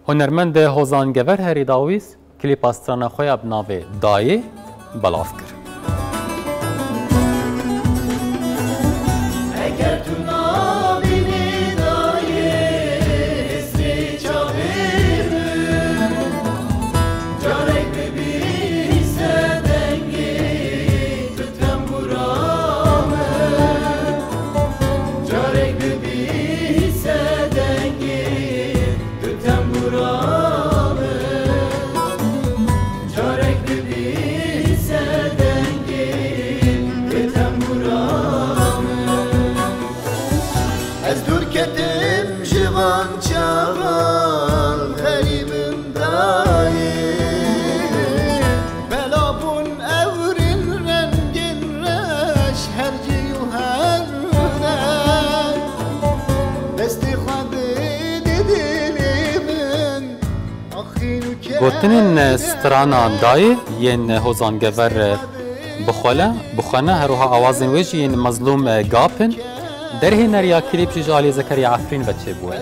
هنرمند هوزانگور هری داویس کلیپ استرانا خوی اب ناوی دایی بلاف کرد. گوتنین سترانا دای ین هوزانگور بخوله هروها آوازن ویجی ین مظلوم گاپن در هنریا کلیپ جالی زکریا عفرین بچه بوه.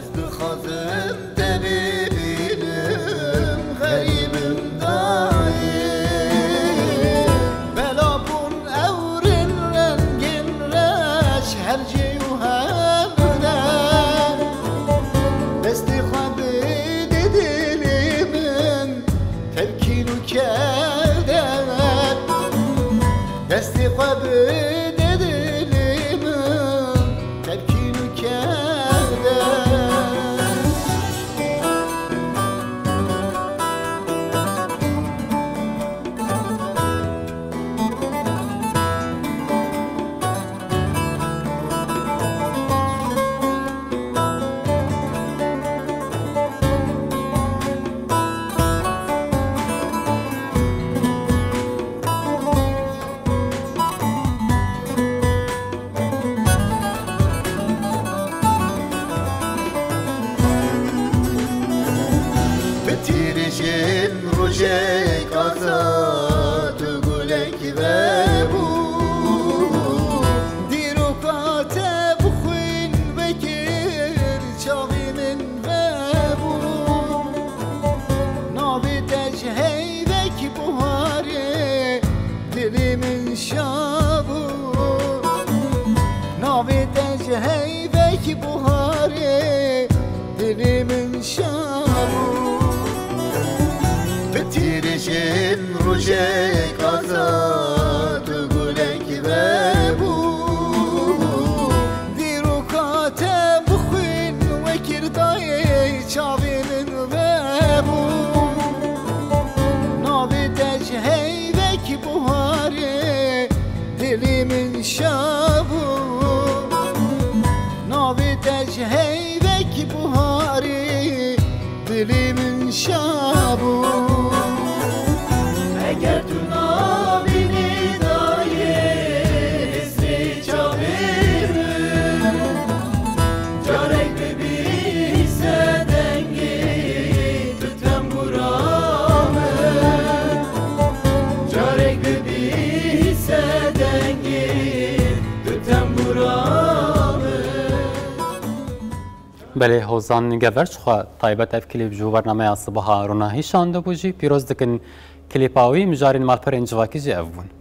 بله هوزان گورش خو طایبت اف کلیپ جو برنامه صبح روناهی شانده بوجی پیروز دکن کلیپاوی مجارین مال پر انجواکی جی افون